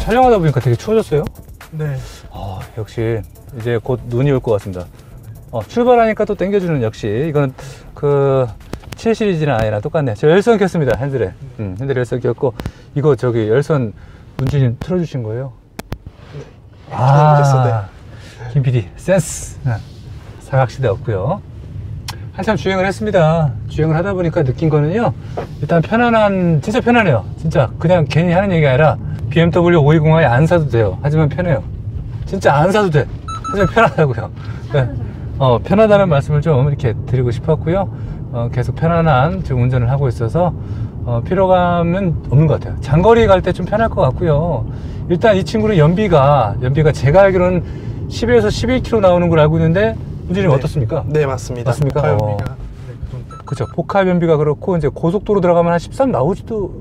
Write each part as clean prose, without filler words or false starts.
촬영하다 보니까 되게 추워졌어요? 네. 역시 이제 곧 눈이 올 것 같습니다. 출발하니까 또 땡겨주는, 역시 이거는 그 7 시리즈나 아니랑 똑같네. 저 열선 켰습니다, 핸들에. 핸들에 열선 켰고, 이거 저기 열선 문주님 틀어주신 거예요? 네. 김 PD 센스. 사각시대 없고요. 한참 주행을 했습니다. 주행을 하다 보니까 느낀 거는요, 일단 진짜 편하네요. 진짜 그냥 괜히 하는 얘기가 아니라 BMW 520i 안 사도 돼요. 하지만 편해요. 진짜 안 사도 돼. 하지만 편하다고요. 네. 편하다는 말씀을 좀 이렇게 드리고 싶었고요. 계속 편안한 지금 운전을 하고 있어서 피로감은 없는 것 같아요. 장거리 갈 때 좀 편할 것 같고요. 일단 이 친구는 연비가 제가 알기로는 10에서 11km 나오는 걸 알고 있는데, 문제는 어떻습니까? 네, 맞습니다. 맞습니까? 연비가 그렇죠. 복합 연비가 그렇고, 이제 고속도로 들어가면 한 13 나올 수도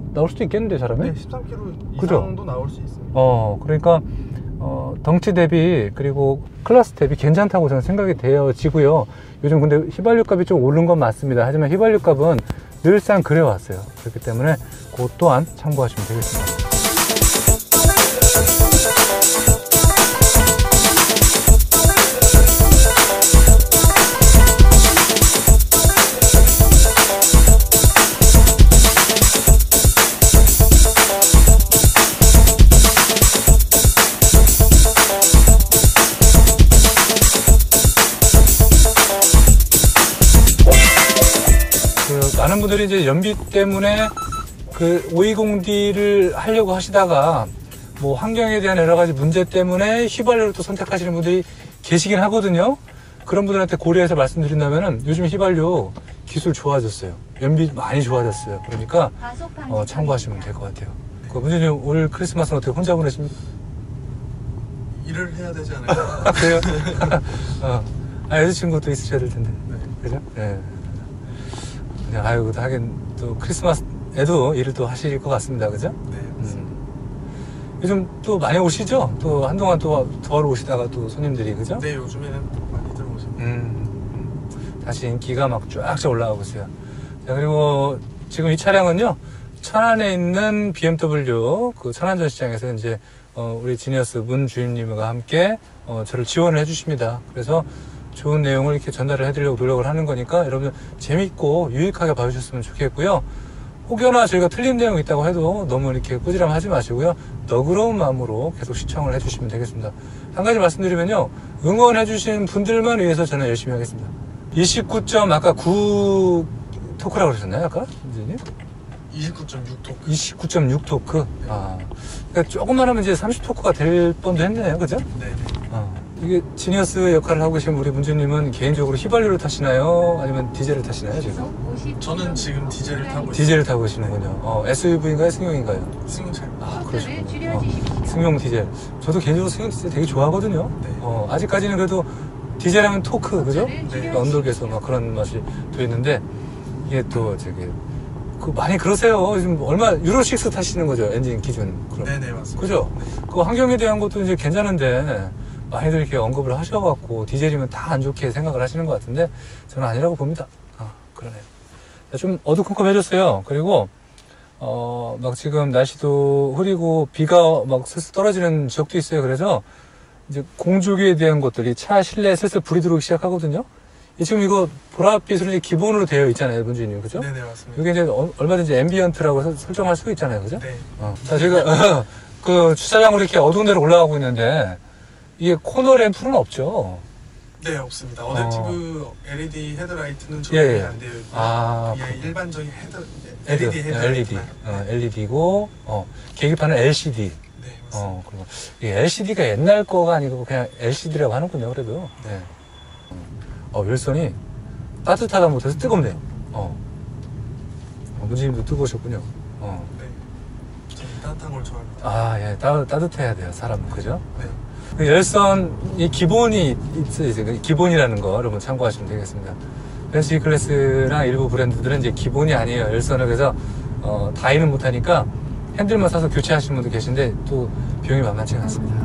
있겠는데, 잘하면? 네, 13km 그죠? 이상도 나올 수 있습니다. 그러니까 덩치 대비, 그리고 클래스 대비 괜찮다고 저는 생각이 되어지고요. 요즘 근데 휘발유 값이 좀 오른 건 맞습니다. 하지만 휘발유 값은 늘상 그래 왔어요. 그렇기 때문에 그것 또한 참고하시면 되겠습니다. 많은 분들이 이제 연비 때문에 그 520D를 하려고 하시다가 뭐 환경에 대한 여러 가지 문제 때문에 휘발유를 또 선택하시는 분들이 계시긴 하거든요. 그런 분들한테 고려해서 말씀드린다면은 요즘 휘발유 기술 좋아졌어요. 연비 많이 좋아졌어요. 그러니까 참고하시면 될 것 같아요. 그 문제님 올 크리스마스는 어떻게 혼자 보내십니까? 일을 해야 되지 않을까? 그래요? 여자친구도 있으셔야 될 텐데. 네. 그죠? 네. 아유, 하긴 또 크리스마스에도 일을 또 하실 것 같습니다. 그죠? 네. 요즘 또 많이 오시죠? 또 한동안 또 덜 오시다가 또 손님들이, 그죠? 네, 요즘에는 많이들 오십니다. 다시 인기가 막 쫙쫙 올라가고 있어요. 자, 그리고 지금 이 차량은요, 천안에 있는 BMW 그 천안전시장에서 이제 우리 지니어스 문 주임님과 함께 저를 지원을 해주십니다. 그래서 좋은 내용을 이렇게 전달을 해드리려고 노력을 하는 거니까 여러분 재밌고 유익하게 봐주셨으면 좋겠고요. 혹여나 저희가 틀린 내용이 있다고 해도 너무 이렇게 꾸지람 하지 마시고요. 너그러운 마음으로 계속 시청을 해주시면 되겠습니다. 한 가지 말씀드리면요, 응원해주신 분들만 위해서 저는 열심히 하겠습니다. 29점 아까 9 토크라고 그러셨나요? 아까? 선생님? 29.6 토크. 29.6 토크? 네. 그러니까 조금만 하면 이제 30 토크가 될 뻔도 했네요. 그죠? 네. 이게 지니어스 역할을 하고 계신 우리 문주님은 개인적으로 휘발유를 타시나요? 아니면 디젤을 타시나요, 지금? 저는 지금 디젤을 타고 있어요. 디젤을 타고 계시는군요. SUV인가요? 승용인가요? 승용차요. 그러시군요. 승용 디젤. 저도 개인적으로 승용 디젤 되게 좋아하거든요. 네. 아직까지는 그래도 디젤하면 토크, 그죠? 네. 언덕에서 막 그런 맛이 또 있는데, 이게 또 많이 그러세요. 지금 유로6 타시는 거죠? 엔진 기준. 그럼. 네네, 맞습니다. 그죠? 네. 그 환경에 대한 것도 이제 괜찮은데, 많이들 이렇게 언급을 하셔갖고, 디젤이면 다 안 좋게 생각을 하시는 것 같은데, 저는 아니라고 봅니다. 그러네요. 좀 어두컴컴해졌어요. 그리고, 막 지금 날씨도 흐리고, 비가 막 슬슬 떨어지는 지역도 있어요. 그래서, 이제 공조기에 대한 것들이 차 실내에 슬슬 불이 들어오기 시작하거든요. 지금 이거 보랏빛으로 이제 기본으로 되어 있잖아요, 문주님, 그죠? 네네, 맞습니다. 이게 이제 얼마든지 앰비언트라고 설정할 수가 있잖아요, 그죠? 네. 자, 제가 그 주차장으로 이렇게 어두운 데로 올라가고 있는데, 이게 코너 램프는 없죠? 네, 없습니다. 어댑티브 LED 헤드라이트는 적용이 안 되어 있고, 그냥 일반적인 LED 헤드라이트. LED고, 계기판은 LCD. 네, 맞습니다. 그리고 이게 LCD가 옛날 거가 아니고 그냥 LCD라고 하는군요, 그래도. 네. 열선이 따뜻하다 못해서 뜨겁네요. 문지님도 뜨거우셨군요. 네. 저는 따뜻한 걸 좋아합니다. 예, 따뜻해야 돼요, 사람은. 그죠? 네. 그 열선, 이 기본이 있어요. 기본이라는 거 여러분 참고하시면 되겠습니다. 벤츠 클래스랑 일부 브랜드들은 이제 기본이 아니에요. 열선을. 그래서, 다이는 못하니까 핸들만 사서 교체하시는 분도 계신데 또 비용이 만만치가 않습니다.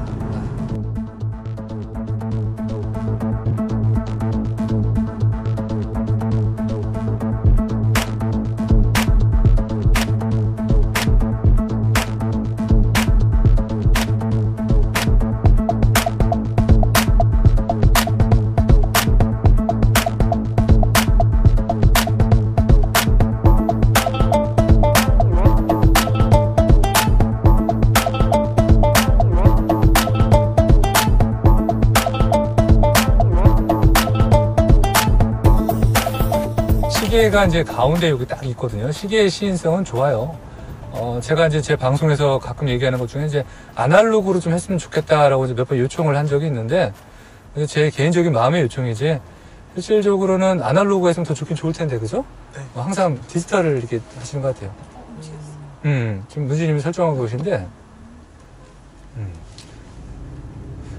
시계가 이제 가운데 여기 딱 있거든요. 시계의 시인성은 좋아요. 제가 이제 제 방송에서 가끔 얘기하는 것 중에 이제 아날로그로 좀 했으면 좋겠다라고 이제 몇 번 요청을 한 적이 있는데, 제 개인적인 마음의 요청이지, 실질적으로는 아날로그가 있으면 더 좋긴 좋을 텐데, 그죠? 네. 항상 디지털을 이렇게 하시는 것 같아요. 지금 문지님이 설정하고 계신데,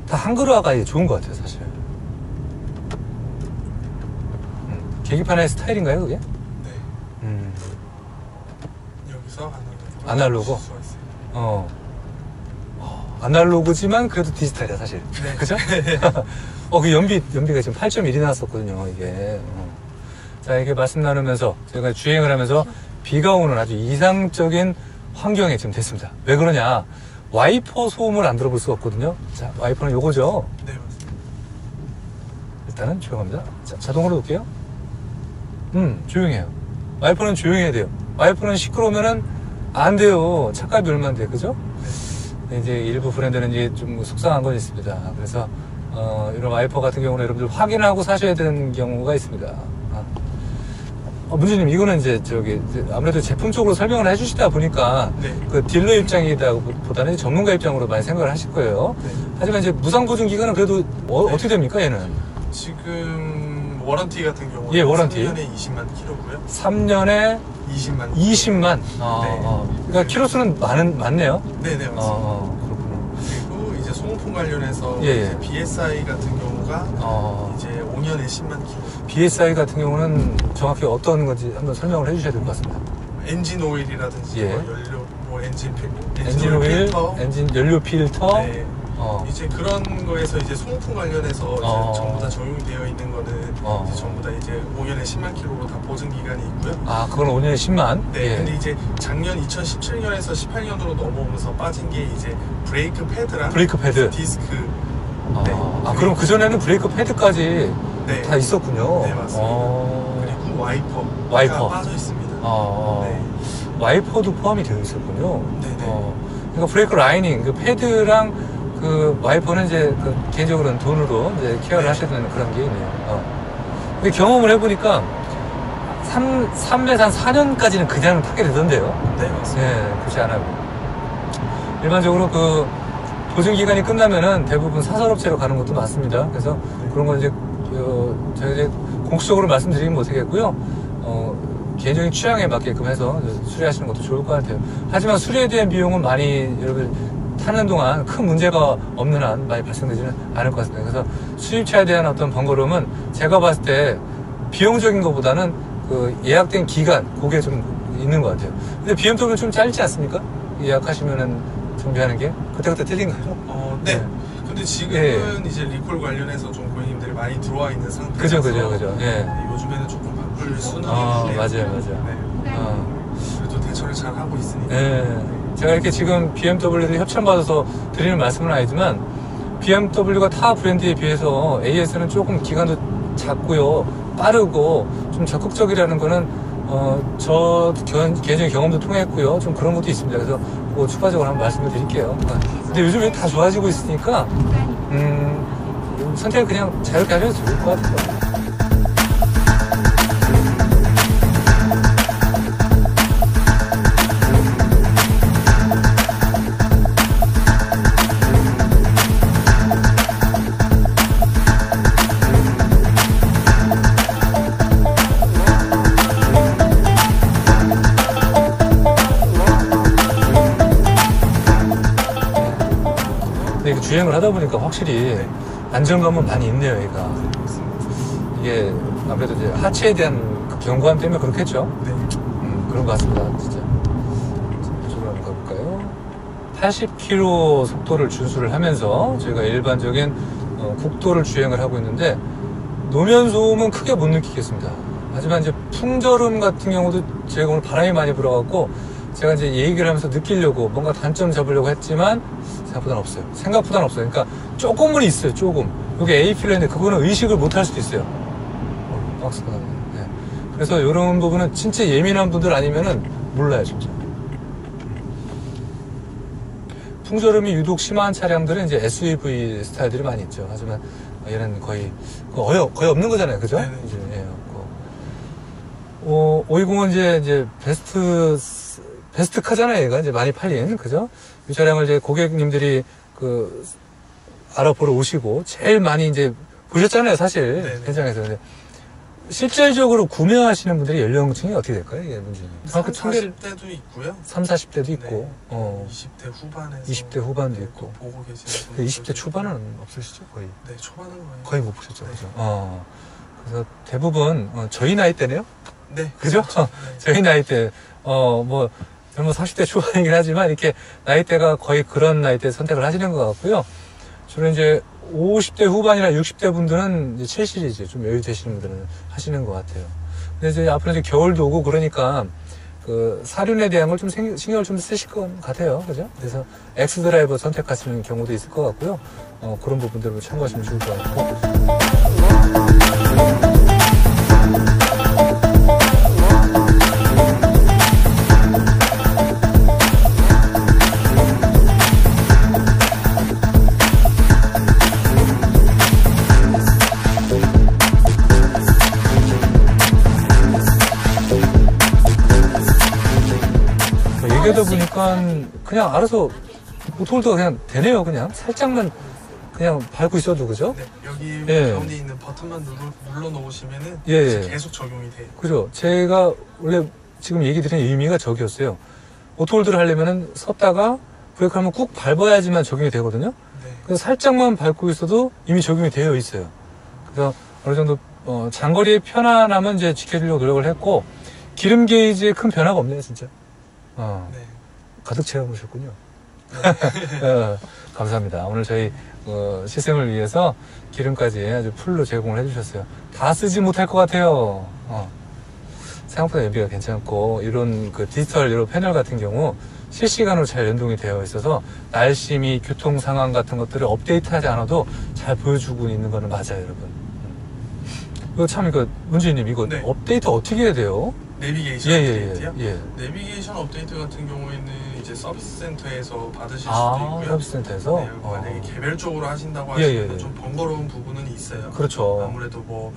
다 한글화가 좋은 것 같아요, 사실. 계기판의 스타일인가요, 그게? 네. 여기서 아날로그? 아날로그지만 그래도 디지털이야, 사실. 네. 그죠? 그 연비가 지금 8.1이 나왔었거든요, 이게. 자, 이렇게 말씀 나누면서 제가 주행을 하면서 비가 오는 아주 이상적인 환경에 지금 됐습니다. 왜 그러냐? 와이퍼 소음을 안 들어볼 수가 없거든요. 자, 와이퍼는 요거죠? 네, 맞습니다. 일단은 조용합니다. 자, 자동으로 놓을게요. 조용해요. 와이퍼는 조용해야 돼요. 와이퍼는 시끄러우면은 안 돼요. 차값이 얼마인데, 그죠? 네. 이제 일부 브랜드는 이제 좀 속상한 건 있습니다. 그래서, 이런 와이퍼 같은 경우는 여러분들 확인하고 사셔야 되는 경우가 있습니다. 문주님, 이거는 이제 아무래도 제품 쪽으로 설명을 해주시다 보니까 네. 그 딜러 입장이다 보다는 전문가 입장으로 많이 생각을 하실 거예요. 네. 하지만 이제 무상보증 기간은 그래도 네. 어떻게 됩니까, 얘는? 지금 워런티 같은 경우는 예, 워런티. 3년에 20만 킬로고요. 3년에 20만. 20만. 네. 그러니까 키로수는 많네요. 네네, 맞습니다. 그렇구나. 그리고 이제 소모품 관련해서 예. 이제 BSI 같은 경우가 이제 5년에 10만 킬로. BSI 같은 경우는 정확히 어떤 건지 한번 설명을 해주셔야 될 것 같습니다. 엔진 오일이라든지 예. 연료, 엔진 오일, 필터, 엔진 연료 필터. 네. 이제 그런 거에서 이제 소모품 관련해서 이제 전부 다 적용되어 있는 거는 이제 전부 다 이제 5년에 10만 킬로로 다 보증 기간이 있고요. 그건 5년에 10만. 네. 예. 근데 이제 작년 2017년에서 18년도로 넘어오면서 빠진 게 이제 브레이크 패드랑 브레이크 패드. 디스크. 그럼 그 전에는 브레이크 패드까지 네. 다 있었군요. 네, 맞습니다. 그리고 와이퍼가 빠져 있습니다. 네. 와이퍼도 포함이 되어 있었군요. 네네. 그러니까 브레이크 라이닝, 그 패드랑 그 와이퍼는 이제 개인적으로는 돈으로 이제 케어를 하셔야 되는 그런 게 있네요. 근데 경험을 해보니까 3에서 한 4년까지는 그냥 타게 되던데요. 네, 맞습니다. 네, 그렇지 않아요. 일반적으로 그 보증 기간이 끝나면은 대부분 사설업체로 가는 것도 많습니다. 그래서 그런 건 이제 제가 이제 공식적으로 말씀드리긴 못하겠고요. 개인적인 취향에 맞게끔 해서 수리하시는 것도 좋을 것 같아요. 하지만 수리에 대한 비용은 많이 여러분 타는 동안 큰 문제가 없는 한 많이 발생되지는 않을 것 같습니다. 그래서 수입차에 대한 어떤 번거로움은 제가 봤을 때 비용적인 것보다는 그 예약된 기간, 그게 좀 있는 것 같아요. 근데 BMW는 좀 짧지 않습니까? 예약하시면은 정비하는 게? 그때그때 틀린가요? 네. 근데 지금은 이제 리콜 관련해서 좀 고객님들이 많이 들어와 있는 상태라서 그죠. 예. 요즘에는 조금 바꿀 수는 맞아요. 네. 그래도 대처를 잘 하고 있으니까. 네. 제가 이렇게 지금 BMW를 협찬받아서 드리는 말씀은 아니지만 BMW가 타 브랜드에 비해서 AS는 조금 기간도 작고요, 빠르고 좀 적극적이라는 거는 저 개인적인 경험도 통했고요. 좀 그런 것도 있습니다. 그래서 뭐 추가적으로 한번 말씀을 드릴게요. 근데 요즘에 다 좋아지고 있으니까 선택을 그냥 자유롭게 하셔도 좋을 것 같아요. 주행을 하다 보니까 확실히 안정감은 많이 있네요, 얘가. 이게 아무래도 이제 하체에 대한 그 견고함 때문에 그렇겠죠? 네. 그런 것 같습니다, 진짜. 이쪽으로 한번 가볼까요? 80km 속도를 준수를 하면서 저희가 일반적인 국도를 주행을 하고 있는데 노면 소음은 크게 못 느끼겠습니다. 하지만 이제 풍절음 같은 경우도 제가 오늘 바람이 많이 불어갖고 제가 이제 얘기를 하면서 느끼려고 뭔가 단점 잡으려고 했지만 생각보다는 없어요. 생각보다는 없어요. 그러니까 조금은 있어요. 조금. 이게 A필러인데 그거는 의식을 못 할 수도 있어요. 박스가. 네. 그래서 이런 부분은 진짜 예민한 분들 아니면은 몰라요, 진짜. 풍절음이 유독 심한 차량들은 이제 SUV 스타일들이 많이 있죠. 하지만 얘는 거의 없는 거잖아요. 그죠? 네네. 이제, 예, 520은 이제 베스트 카잖아요, 얘가. 이제 많이 팔린, 그죠? 이 차량을 이제 고객님들이 알아보러 오시고, 제일 많이 이제 보셨잖아요, 사실. 네네. 현장에서. 근데 실질적으로 구매하시는 분들이 연령층이 어떻게 될까요, 이게 문제는? 40대도 있고요. 30, 40대도 있고, 네. 20대 후반에서. 20대 후반도 있고. 보고 계시는 그 20대 초반은 없으시죠, 거의? 네, 초반은 거의. 거의 못 보셨죠, 네. 그죠? 그래서 대부분, 저희 나이 때네요? 네. 그죠? 그렇죠. 네. 저희 나이 때, 젊은 40대 초반이긴 하지만, 이렇게 나이대가 거의 그런 나이대 선택을 하시는 것 같고요. 주로 이제 50대 후반이나 60대 분들은 이제 7 시리즈 좀 여유 되시는 분들은 하시는 것 같아요. 근데 이제 앞으로 이제 겨울도 오고 그러니까, 사륜에 대한 걸 좀 신경을 좀 쓰실 것 같아요. 그죠? 그래서 엑스드라이버 선택하시는 경우도 있을 것 같고요. 그런 부분들을 참고하시면 좋을 것 같고. 얘기하다 보니까 그냥 알아서 오토홀더가 그냥 되네요. 그냥 살짝만 그냥 밟고 있어도, 그죠? 네, 여기 예. 가운데 있는 버튼만 눌러 놓으시면은 예. 계속 적용이 돼요. 그죠? 제가 원래 지금 얘기 드린 의미가 저기였어요. 오토홀드를 하려면은 섰다가 브레이크 하면 꾹 밟아야지만 적용이 되거든요. 네. 그래서 살짝만 밟고 있어도 이미 적용이 되어 있어요. 그래서 어느 정도 장거리의 편안함은 이제 지켜주려고 노력을 했고, 기름 게이지에 큰 변화가 없네요, 진짜. 네. 가득 채워보셨군요. 감사합니다. 오늘 저희 시승을 위해서 기름까지 아주 풀로 제공을 해주셨어요. 다 쓰지 못할 것 같아요. 생각보다 연비가 괜찮고, 이런 디지털 이런 패널 같은 경우 실시간으로 잘 연동이 되어 있어서 날씨 및 교통 상황 같은 것들을 업데이트하지 않아도 잘 보여주고 있는 거는 맞아요, 여러분. 이거 참, 문주인님, 이거 네. 업데이트 어떻게 해야 돼요? 내비게이션 업데이트요? 예. 내비게이션 업데이트 같은 경우에는 이제 서비스 센터에서 받으실 수도 있고요. 서비스 센터에서? 네, 만약에 개별적으로 하신다고 예, 하시면 예. 좀 번거로운 부분은 있어요. 그렇죠. 아무래도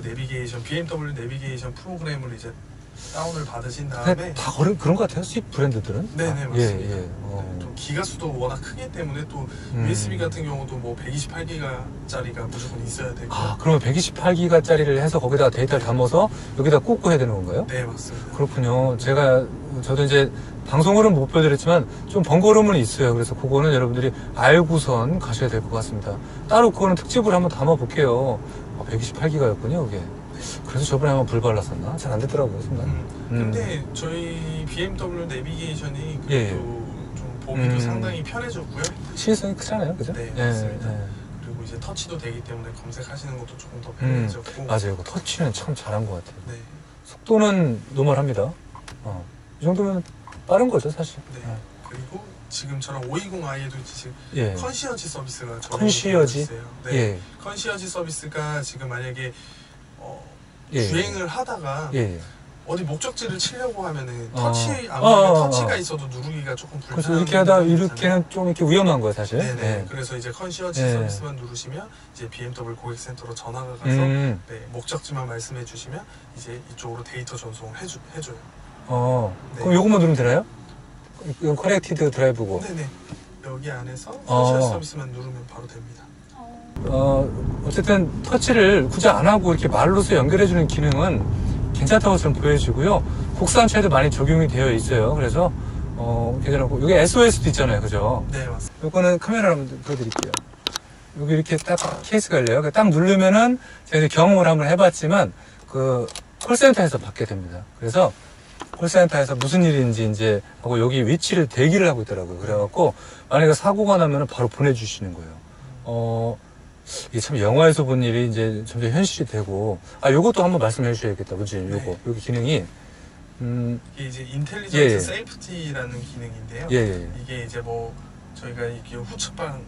내비게이션, BMW 내비게이션 프로그램을 이제 다운을 받으신 근데 다음에 다 그런 것 같아요, 수입 브랜드들은? 네네, 맞습니다. 예. 좀 기가수도 워낙 크기 때문에 또 USB 같은 경우도 128기가짜리가 무조건 있어야 되고. 그러면 128기가짜리를 해서 거기다가 데이터를 담아서 여기다 꽂고 해야 되는 건가요? 네, 맞습니다. 그렇군요. 저도 이제 방송으로는 못 보여드렸지만 좀 번거로움은 있어요. 그래서 그거는 여러분들이 알고선 가셔야 될 것 같습니다. 따로 그거는 특집으로 한번 담아볼게요. 128기가였군요, 그게. 그래서 저번에 한번 불 발랐었나? 잘 안 됐더라고요, 순간. 근데 저희 BMW 내비게이션이 그래도 예. 좀 보기도 상당히 편해졌고요. 시인성이 크잖아요, 그죠? 네, 맞습니다. 그리고 이제 터치도 되기 때문에 검색하시는 것도 조금 더 편해졌고. 맞아요. 터치는 참 잘한 것 같아요. 네. 속도는 노멀합니다. 이 정도면 빠른 거죠, 사실. 네. 그리고 지금처럼 520i에도 지금 예. 컨시어지 서비스가 컨시어지? 있어요. 네. 예. 컨시어지 서비스가 지금 만약에 예. 주행을 하다가 예. 어디 목적지를 치려고 하면은 터치가 있어도 누르기가 조금 불편한. 그래서 이렇게 하다 이렇게는 좀 이렇게 위험한 거예요, 사실. 네네. 네. 그래서 이제 컨시어지 네. 서비스만 누르시면 이제 BMW 고객센터로 전화가 가서 네, 목적지만 말씀해 주시면 이제 이쪽으로 데이터 전송을 해줘요. 네. 그럼 요것만 누르면 되나요? 이건 커넥티드 드라이브고. 네네. 여기 안에서 컨시어지 서비스만 누르면 바로 됩니다. 어쨌든 터치를 굳이 안 하고 이렇게 말로서 연결해주는 기능은 괜찮다고 저는 보여지고요. 국산차에도 많이 적용이 되어 있어요. 그래서, 괜찮고. 여기 SOS도 있잖아요. 그죠? 네, 맞습니다. 요거는 카메라로 한번 보여드릴게요. 여기 이렇게 딱 케이스가 열려요. 딱 누르면은 제가 이제 경험을 한번 해봤지만, 콜센터에서 받게 됩니다. 그래서 콜센터에서 무슨 일인지 이제 하고 여기 위치를 대기를 하고 있더라고요. 그래갖고, 만약에 사고가 나면은 바로 보내주시는 거예요. 이게 참 영화에서 본 일이 이제 점점 현실이 되고, 요것도 한번 말씀해 주셔야겠다. 그치? 요거. 여기 기능이, 이게 이제 인텔리전트 예. 세이프티라는 기능인데요. 예. 이게 이제 저희가 이렇게 후측방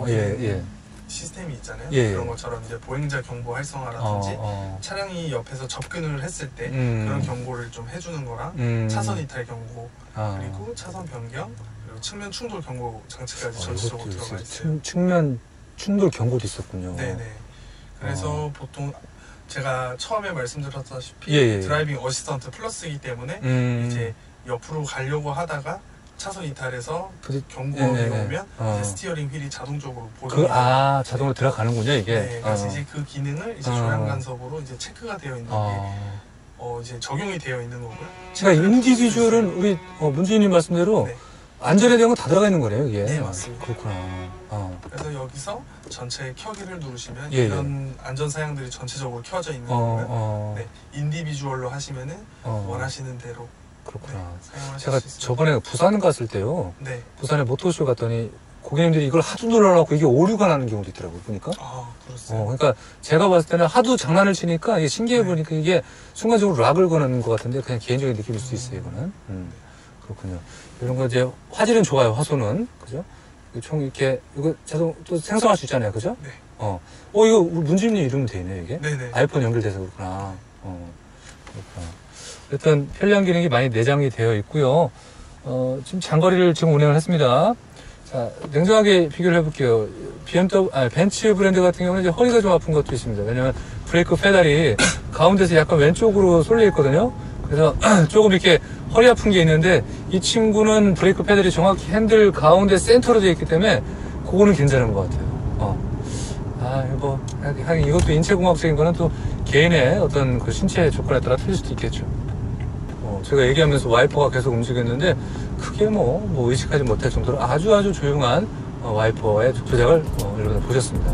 예. 시스템이 있잖아요. 예. 그런 것처럼 이제 보행자 경보 활성화라든지 차량이 옆에서 접근을 했을 때 그런 경고를 좀 해주는 거랑 차선 이탈 경고 그리고 차선 변경 그리고 측면 충돌 경고 장치까지 전시적으로 들어가 있어요. 측면 충돌 경고도 있었군요. 네네. 그래서 보통 제가 처음에 말씀드렸다시피 예. 드라이빙 어시스턴트 플러스이기 때문에 이제 옆으로 가려고 하다가 차선 이탈해서 경고음이 오면 이제 스티어링 휠이 자동적으로 보정이 자동으로 들어가는군요, 이게. 네, 그래서 이제 그 기능을 이제 조향 간섭으로 이제 체크가 되어 있는 게 이제 적용이 되어 있는 거고요. 그러니까 인디비주얼은 우리 문주인님 말씀대로 네. 안전에 대한 건 다 들어가 있는 거네요, 이게. 네, 맞습니다. 그렇구나. 그래서 여기서 전체 켜기를 누르시면 예, 이런 안전 사양들이 전체적으로 켜져 있는 거고요. 네, 인디비주얼로 하시면은 원하시는 대로. 그렇구나. 네, 제가 저번에 부산 갔을 때요. 네. 부산에 모토쇼 갔더니 고객님들이 이걸 하도 눌러놓고 이게 오류가 나는 경우도 있더라고요, 보니까. 그렇습니다. 그러니까 제가 봤을 때는 하도 장난을 치니까 이게 신기해 보니까 이게 순간적으로 락을 거는 것 같은데 그냥 개인적인 느낌일 수 있어요, 이거는. 그렇군요. 이런 거 이제 화질은 좋아요, 화소는. 그죠? 총 이렇게, 이거 자동 또 생성할 수 있잖아요, 그죠? 네. 이거 우리 문주임님 이름 돼 있네요, 이게. 네네. 아이폰 연결돼서 그렇구나. 그렇구나. 일단 편리한 기능이 많이 내장이 되어 있고요. 지금 장거리를 지금 운행을 했습니다. 자, 냉정하게 비교를 해볼게요. 벤츠 브랜드 같은 경우는 이제 허리가 좀 아픈 것도 있습니다. 왜냐면 브레이크 페달이 가운데서 약간 왼쪽으로 쏠려 있거든요. 그래서 조금 이렇게 허리 아픈 게 있는데 이 친구는 브레이크 페달이 정확히 핸들 가운데 센터로 되어 있기 때문에 그거는 괜찮은 것 같아요. 하긴 이것도 인체공학적인 거는 또 개인의 어떤 그 신체 조건에 따라 틀릴 수도 있겠죠. 제가 얘기하면서 와이퍼가 계속 움직였는데 크게 뭐 의식하지 못할 정도로 아주 조용한 와이퍼의 조작을 여러분들 보셨습니다.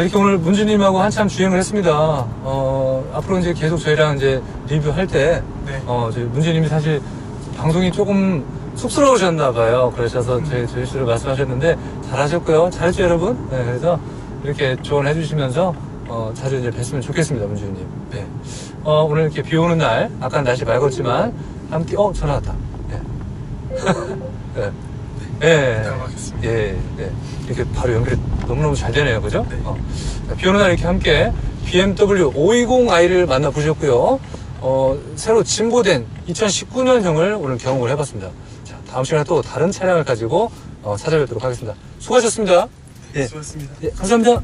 이렇게 오늘 문주님하고 한참 주행을 했습니다. 앞으로 이제 계속 저희랑 이제 리뷰할 때, 네. 저희 문주님이 사실 방송이 조금 쑥스러우셨나봐요. 그러셔서 저희 씨를 말씀하셨는데, 잘하셨고요. 잘했죠, 여러분? 네, 그래서 이렇게 조언해 주시면서, 자주 이제 뵀으면 좋겠습니다, 문주님. 네. 오늘 이렇게 비 오는 날, 아까는 날씨 맑았지만, 함께, 전화 왔다. 네. 네. 네. 예, 네. 이렇게 바로 연결이 너무너무 잘 되네요. 그죠? 네. 비 오는 날 이렇게 함께 BMW 520i를 만나보셨고요. 새로 진보된 2019년형을 오늘 경험을 해봤습니다. 자, 다음 시간에 또 다른 차량을 가지고 찾아뵙도록 하겠습니다. 수고하셨습니다. 네, 수고하셨습니다. 감사합니다.